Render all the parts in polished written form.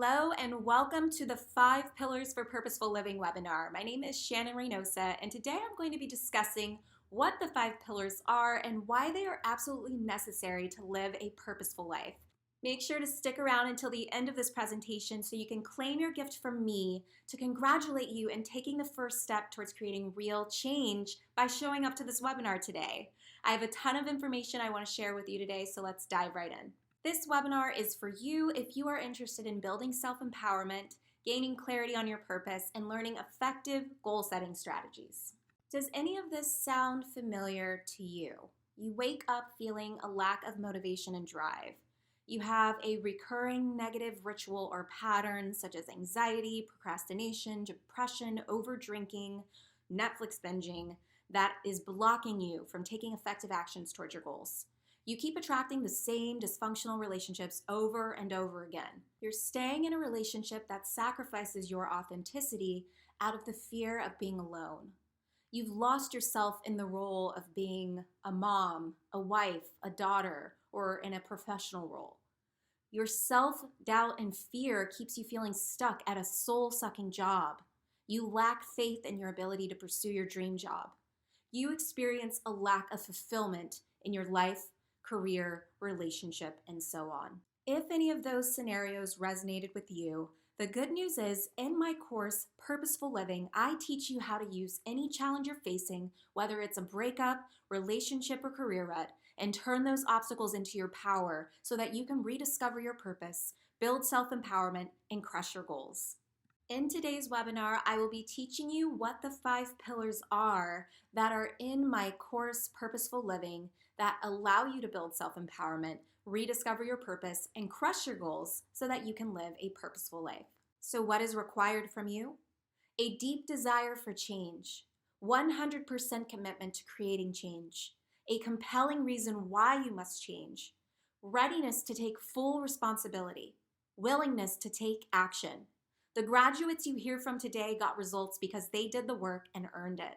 Hello and welcome to the 5 Pillars for Purposeful Living webinar. My name is Shannon Reynosa and today I'm going to be discussing what the 5 pillars are and why they are absolutely necessary to live a purposeful life. Make sure to stick around until the end of this presentation so you can claim your gift from me to congratulate you in taking the first step towards creating real change by showing up to this webinar today. I have a ton of information I want to share with you today, so let's dive right in. This webinar is for you if you are interested in building self-empowerment, gaining clarity on your purpose, and learning effective goal-setting strategies. Does any of this sound familiar to you? You wake up feeling a lack of motivation and drive. You have a recurring negative ritual or pattern such as anxiety, procrastination, depression, overdrinking, Netflix binging that is blocking you from taking effective actions towards your goals. You keep attracting the same dysfunctional relationships over and over again. You're staying in a relationship that sacrifices your authenticity out of the fear of being alone. You've lost yourself in the role of being a mom, a wife, a daughter, or in a professional role. Your self-doubt and fear keeps you feeling stuck at a soul-sucking job. You lack faith in your ability to pursue your dream job. You experience a lack of fulfillment in your life, career, relationship, and so on. If any of those scenarios resonated with you, the good news is in my course, Purposeful Living, I teach you how to use any challenge you're facing, whether it's a breakup, relationship, or career rut, and turn those obstacles into your power so that you can rediscover your purpose, build self-empowerment, and crush your goals. In today's webinar, I will be teaching you what the 5 pillars are that are in my course, Purposeful Living, that allow you to build self-empowerment, rediscover your purpose, and crush your goals so that you can live a purposeful life. So what is required from you? A deep desire for change, 100% commitment to creating change, a compelling reason why you must change, readiness to take full responsibility, willingness to take action. The graduates you hear from today got results because they did the work and earned it.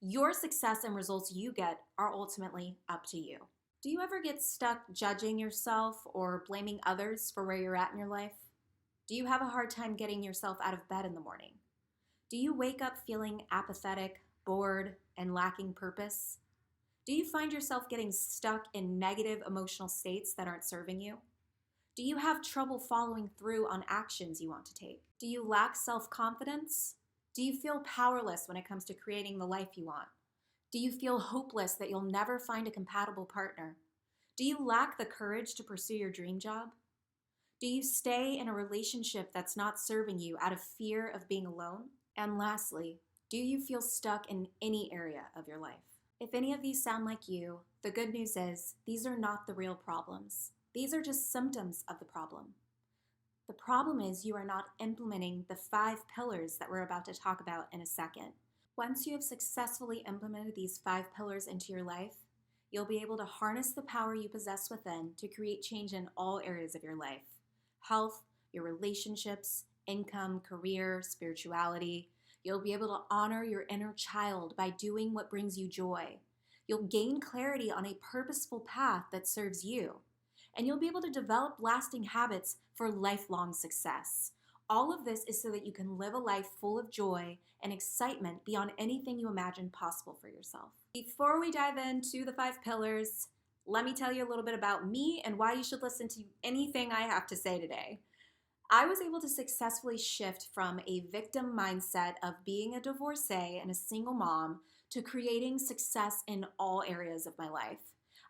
Your success and results you get are ultimately up to you. Do you ever get stuck judging yourself or blaming others for where you're at in your life? Do you have a hard time getting yourself out of bed in the morning? Do you wake up feeling apathetic, bored, and lacking purpose? Do you find yourself getting stuck in negative emotional states that aren't serving you? Do you have trouble following through on actions you want to take? Do you lack self-confidence? Do you feel powerless when it comes to creating the life you want? Do you feel hopeless that you'll never find a compatible partner? Do you lack the courage to pursue your dream job? Do you stay in a relationship that's not serving you out of fear of being alone? And lastly, do you feel stuck in any area of your life? If any of these sound like you, the good news is these are not the real problems. These are just symptoms of the problem. The problem is you are not implementing the 5 pillars that we're about to talk about in a second. Once you have successfully implemented these 5 pillars into your life, you'll be able to harness the power you possess within to create change in all areas of your life. Health, your relationships, income, career, spirituality. You'll be able to honor your inner child by doing what brings you joy. You'll gain clarity on a purposeful path that serves you. And you'll be able to develop lasting habits for lifelong success. All of this is so that you can live a life full of joy and excitement beyond anything you imagined possible for yourself. Before we dive into the 5 pillars, let me tell you a little bit about me and why you should listen to anything I have to say today. I was able to successfully shift from a victim mindset of being a divorcee and a single mom to creating success in all areas of my life.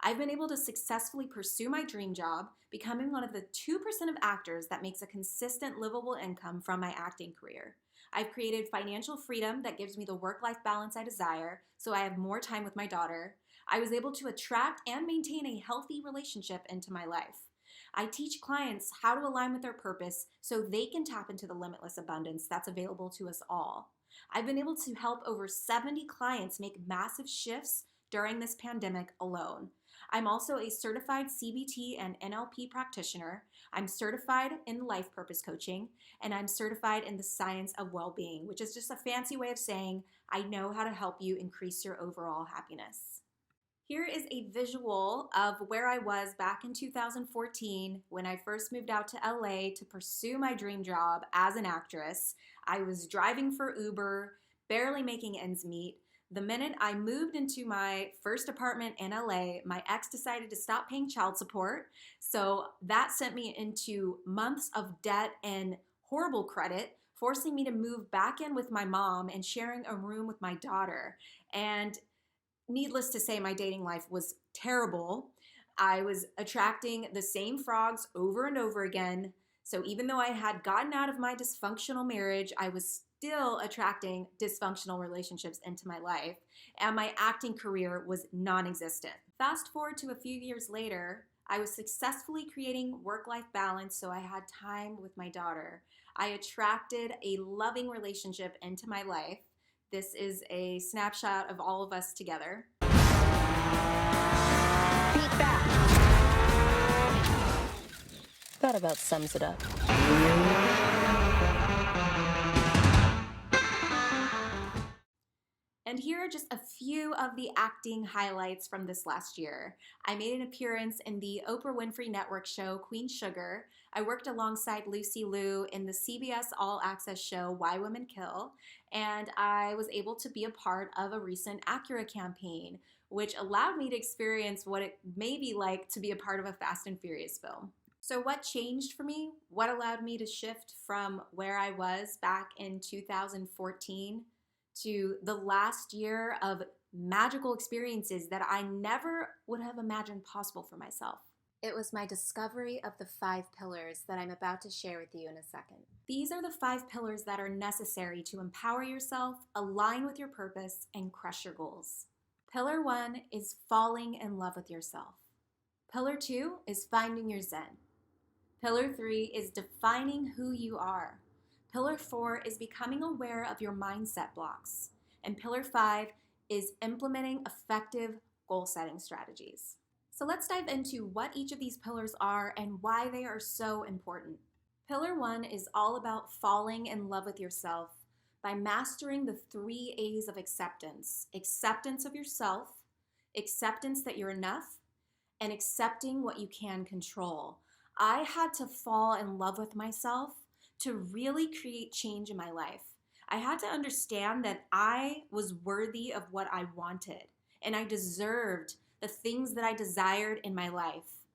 I've been able to successfully pursue my dream job, becoming one of the 2% of actors that makes a consistent, livable income from my acting career. I've created financial freedom that gives me the work-life balance I desire, so I have more time with my daughter. I was able to attract and maintain a healthy relationship into my life. I teach clients how to align with their purpose so they can tap into the limitless abundance that's available to us all. I've been able to help over 70 clients make massive shifts during this pandemic alone. I'm also a certified CBT and NLP practitioner. I'm certified in life purpose coaching, and I'm certified in the science of well-being, which is just a fancy way of saying I know how to help you increase your overall happiness. Here is a visual of where I was back in 2014 when I first moved out to LA to pursue my dream job as an actress. I was driving for Uber, barely making ends meet. The minute I moved into my first apartment in LA, my ex decided to stop paying child support. So that sent me into months of debt and horrible credit, forcing me to move back in with my mom and sharing a room with my daughter. And needless to say, my dating life was terrible. I was attracting the same frogs over and over again. So even though I had gotten out of my dysfunctional marriage, I was still attracting dysfunctional relationships into my life, and my acting career was non existent. Fast forward to a few years later, I was successfully creating work life balance so I had time with my daughter. I attracted a loving relationship into my life. This is a snapshot of all of us together. Beat back. That about sums it up. And here are just a few of the acting highlights from this last year. I made an appearance in the Oprah Winfrey Network show Queen Sugar. I worked alongside Lucy Liu in the CBS All Access show Why Women Kill. And I was able to be a part of a recent Acura campaign, which allowed me to experience what it may be like to be a part of a Fast and Furious film. So what changed for me? What allowed me to shift from where I was back in 2014 to the last year of magical experiences that I never would have imagined possible for myself? It was my discovery of the 5 pillars that I'm about to share with you in a second. These are the 5 pillars that are necessary to empower yourself, align with your purpose, and crush your goals. Pillar 1 is falling in love with yourself. Pillar 2 is finding your zen. Pillar 3 is defining who you are. Pillar 4 is becoming aware of your mindset blocks. And Pillar 5 is implementing effective goal-setting strategies. So let's dive into what each of these pillars are and why they are so important. Pillar 1 is all about falling in love with yourself by mastering the 3 A's of acceptance. Acceptance of yourself, acceptance that you're enough, and accepting what you can control. I had to fall in love with myself to really create change in my life. I had to understand that I was worthy of what I wanted, and I deserved the things that I desired in my life.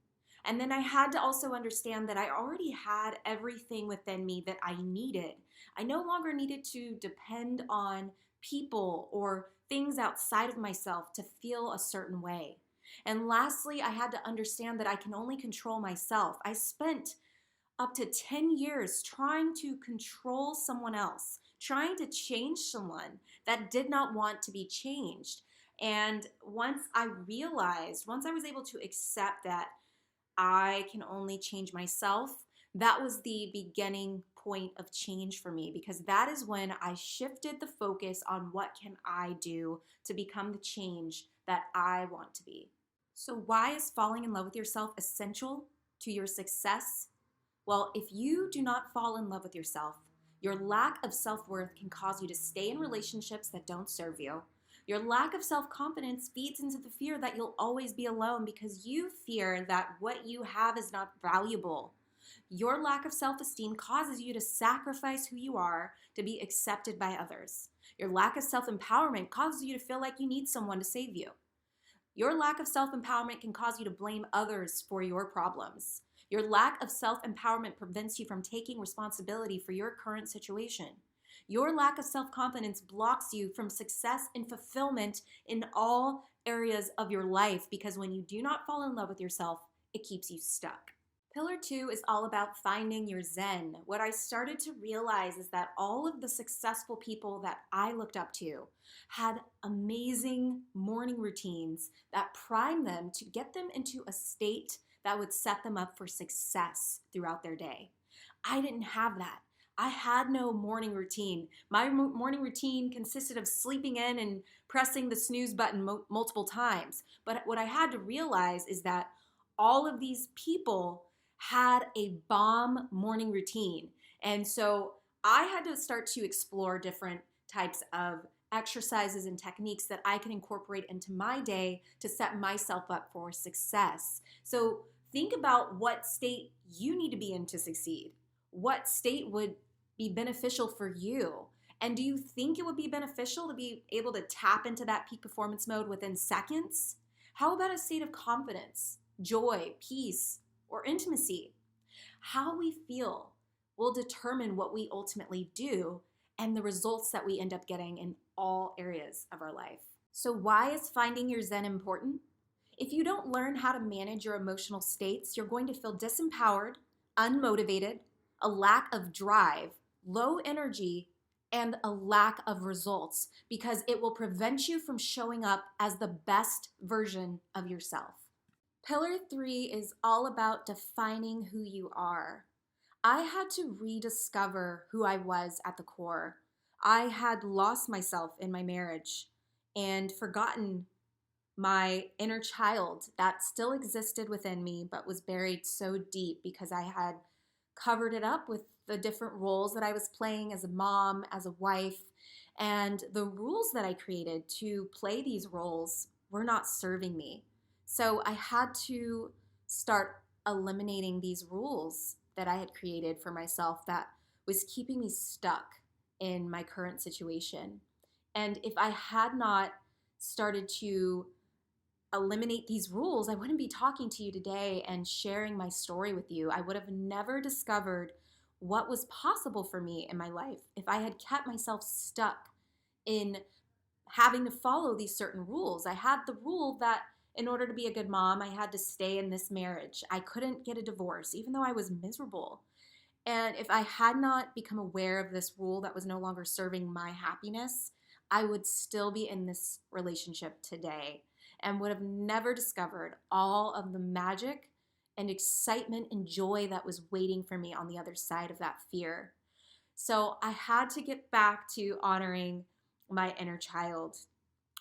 And then I had to also understand that I already had everything within me that I needed. I no longer needed to depend on people or things outside of myself to feel a certain way. And lastly, I had to understand that I can only control myself. I spent up to 10 years trying to control someone else, trying to change someone that did not want to be changed. And once I was able to accept that I can only change myself, that was the beginning point of change for me, because that is when I shifted the focus on what can I do to become the change that I want to be. So why is falling in love with yourself essential to your success? Well, if you do not fall in love with yourself, your lack of self-worth can cause you to stay in relationships that don't serve you. Your lack of self-confidence feeds into the fear that you'll always be alone because you fear that what you have is not valuable. Your lack of self-esteem causes you to sacrifice who you are to be accepted by others. Your lack of self-empowerment causes you to feel like you need someone to save you. Your lack of self-empowerment can cause you to blame others for your problems. Your lack of self-empowerment prevents you from taking responsibility for your current situation. Your lack of self-confidence blocks you from success and fulfillment in all areas of your life, because when you do not fall in love with yourself, it keeps you stuck. Pillar 2 is all about finding your zen. What I started to realize is that all of the successful people that I looked up to had amazing morning routines that primed them to get them into a state that would set them up for success throughout their day. I didn't have that. I had no morning routine. My morning routine consisted of sleeping in and pressing the snooze button multiple times. But what I had to realize is that all of these people had a bomb morning routine. And so I had to start to explore different types of exercises and techniques that I can incorporate into my day to set myself up for success. So think about what state you need to be in to succeed. What state would be beneficial for you? And do you think it would be beneficial to be able to tap into that peak performance mode within seconds? How about a state of confidence, joy, peace, or intimacy? How we feel will determine what we ultimately do and the results that we end up getting in all areas of our life. So, why is finding your Zen important? If you don't learn how to manage your emotional states, you're going to feel disempowered, unmotivated, a lack of drive, low energy, and a lack of results because it will prevent you from showing up as the best version of yourself. Pillar 3 is all about defining who you are. I had to rediscover who I was at the core. I had lost myself in my marriage and forgotten my inner child that still existed within me but was buried so deep because I had covered it up with the different roles that I was playing as a mom, as a wife, and the rules that I created to play these roles were not serving me. So I had to start eliminating these rules that I had created for myself that was keeping me stuck in my current situation. And if I had not started to eliminate these rules, I wouldn't be talking to you today and sharing my story with you. I would have never discovered what was possible for me in my life if I had kept myself stuck in having to follow these certain rules. I had the rule that in order to be a good mom, I had to stay in this marriage. I couldn't get a divorce, even though I was miserable. And if I had not become aware of this rule that was no longer serving my happiness, I would still be in this relationship today and would have never discovered all of the magic and excitement and joy that was waiting for me on the other side of that fear. So I had to get back to honoring my inner child,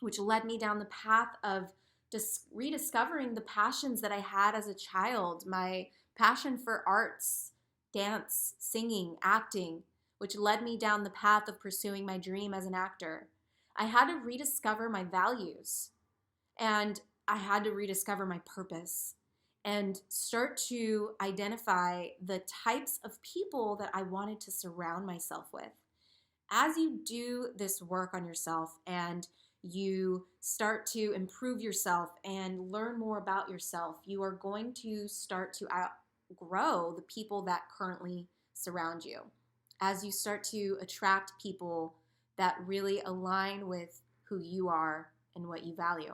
which led me down the path of just rediscovering the passions that I had as a child, my passion for arts, dance, singing, acting, which led me down the path of pursuing my dream as an actor. I had to rediscover my values and I had to rediscover my purpose and start to identify the types of people that I wanted to surround myself with. As you do this work on yourself and you start to improve yourself and learn more about yourself, you are going to start to outgrow the people that currently surround you. As you start to attract people that really align with who you are and what you value.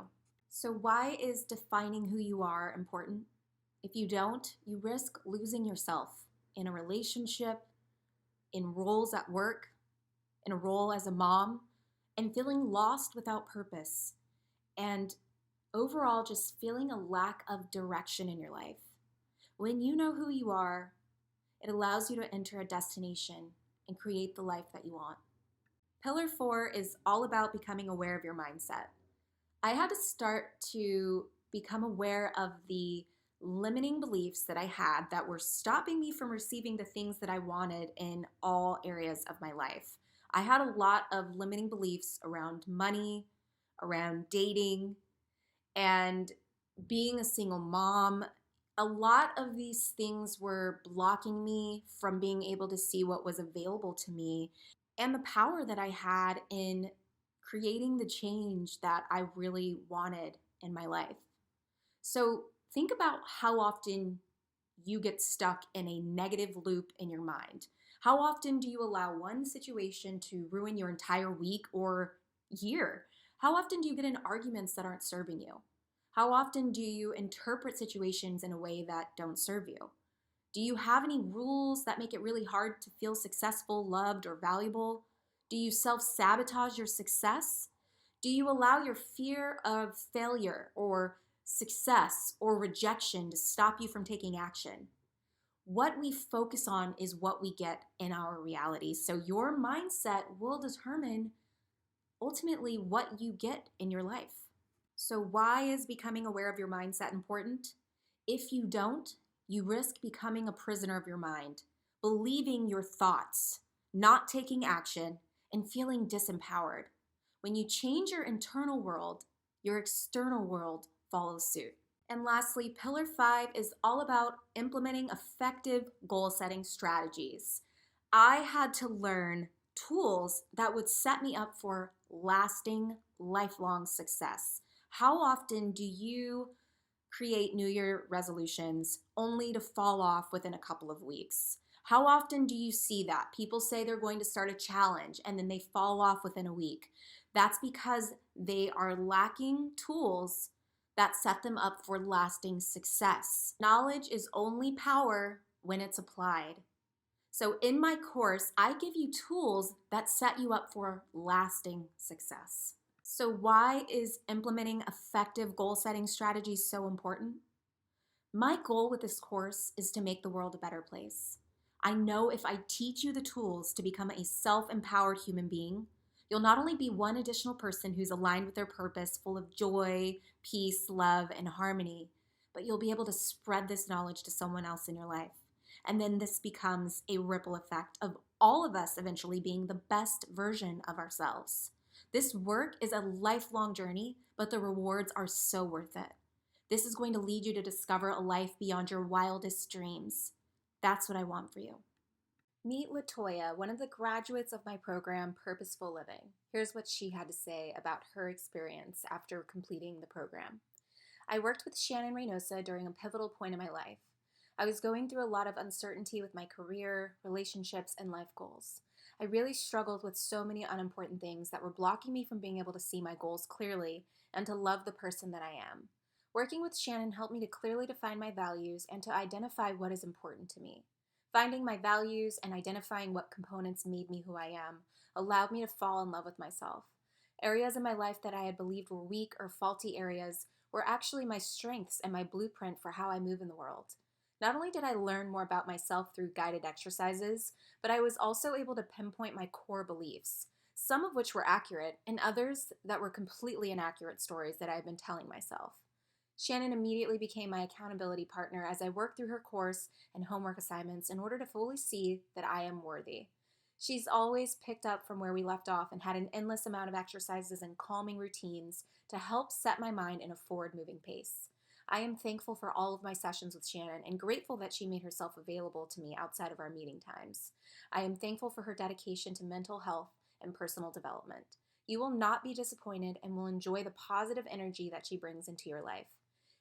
So why is defining who you are important? If you don't, you risk losing yourself in a relationship, in roles at work, in a role as a mom, and feeling lost without purpose, and overall just feeling a lack of direction in your life. When you know who you are, it allows you to enter a destination and create the life that you want. Pillar 4 is all about becoming aware of your mindset. I had to start to become aware of the limiting beliefs that I had that were stopping me from receiving the things that I wanted in all areas of my life. I had a lot of limiting beliefs around money, around dating, and being a single mom. A lot of these things were blocking me from being able to see what was available to me and the power that I had in creating the change that I really wanted in my life. So think about how often you get stuck in a negative loop in your mind. How often do you allow one situation to ruin your entire week or year? How often do you get in arguments that aren't serving you? How often do you interpret situations in a way that don't serve you? Do you have any rules that make it really hard to feel successful, loved, or valuable? Do you self-sabotage your success? Do you allow your fear of failure or success or rejection to stop you from taking action? What we focus on is what we get in our reality. So your mindset will determine ultimately what you get in your life. So why is becoming aware of your mindset important? If you don't, you risk becoming a prisoner of your mind, believing your thoughts, not taking action, and feeling disempowered. When you change your internal world, your external world follows suit. And lastly, Pillar 5 is all about implementing effective goal-setting strategies. I had to learn tools that would set me up for lasting, lifelong success. How often do you create New Year resolutions only to fall off within a couple of weeks? How often do you see that? People say they're going to start a challenge and then they fall off within a week. That's because they are lacking tools that set them up for lasting success. Knowledge is only power when it's applied. So in my course, I give you tools that set you up for lasting success. So why is implementing effective goal-setting strategies so important? My goal with this course is to make the world a better place. I know if I teach you the tools to become a self-empowered human being, you'll not only be one additional person who's aligned with their purpose, full of joy, peace, love, and harmony, but you'll be able to spread this knowledge to someone else in your life. And then this becomes a ripple effect of all of us eventually being the best version of ourselves. This work is a lifelong journey, but the rewards are so worth it. This is going to lead you to discover a life beyond your wildest dreams. That's what I want for you. Meet LATOYA, one of the graduates of my program, Purposeful Living. Here's what she had to say about her experience after completing the program. I worked with Shannon Reynosa during a pivotal point in my life. I was going through a lot of uncertainty with my career, relationships, and life goals. I really struggled with so many unimportant things that were blocking me from being able to see my goals clearly and to love the person that I am. Working with Shannon helped me to clearly define my values and to identify what is important to me. Finding my values and identifying what components made me who I am allowed me to fall in love with myself. Areas in my life that I had believed were weak or faulty areas were actually my strengths and my blueprint for how I move in the world. Not only did I learn more about myself through guided exercises, but I was also able to pinpoint my core beliefs, some of which were accurate and others that were completely inaccurate stories that I had been telling myself. Shannon immediately became my accountability partner as I worked through her course and homework assignments in order to fully see that I am worthy. She's always picked up from where we left off and had an endless amount of exercises and calming routines to help set my mind in a forward-moving pace. I am thankful for all of my sessions with Shannon and grateful that she made herself available to me outside of our meeting times. I am thankful for her dedication to mental health and personal development. You will not be disappointed and will enjoy the positive energy that she brings into your life.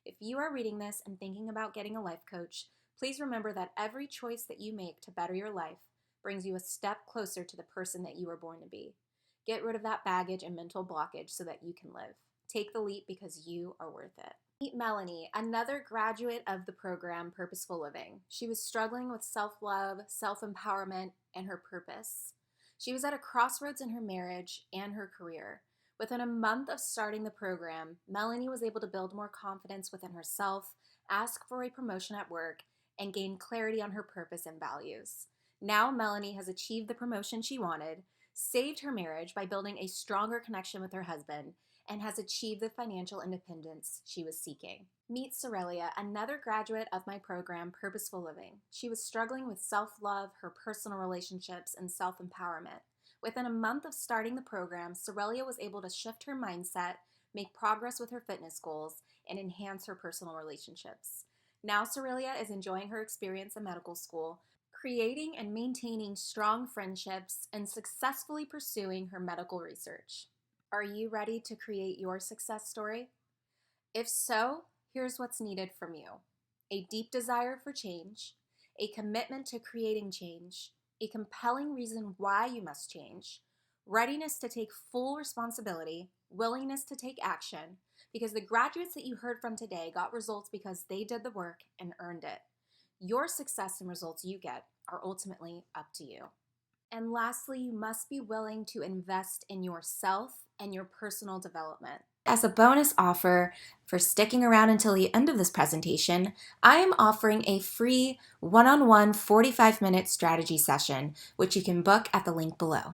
If you are reading this and thinking about getting a life coach, please remember that every choice that you make to better your life brings you a step closer to the person that you were born to be. Get rid of that baggage and mental blockage so that you can live. Take the leap because you are worth it. Meet Melanie, another graduate of the program Purposeful Living. She was struggling with self-love, self-empowerment, and her purpose. She was at a crossroads in her marriage and her career. Within a month of starting the program, Melanie was able to build more confidence within herself, ask for a promotion at work, and gain clarity on her purpose and values. Now Melanie has achieved the promotion she wanted, saved her marriage by building a stronger connection with her husband, and has achieved the financial independence she was seeking. Meet Sorelia, another graduate of my program, Purposeful Living. She was struggling with self-love, her personal relationships, and self-empowerment. Within a month of starting the program, Sorelia was able to shift her mindset, make progress with her fitness goals, and enhance her personal relationships. Now Sorelia is enjoying her experience in medical school, creating and maintaining strong friendships, and successfully pursuing her medical research. Are you ready to create your success story? If so, here's what's needed from you: a deep desire for change, a commitment to creating change, a compelling reason why you must change, readiness to take full responsibility, willingness to take action, because the graduates that you heard from today got results because they did the work and earned it. Your success and results you get are ultimately up to you. And lastly, you must be willing to invest in yourself and your personal development. As a bonus offer for sticking around until the end of this presentation, I am offering a free one-on-one 45-minute strategy session, which you can book at the link below.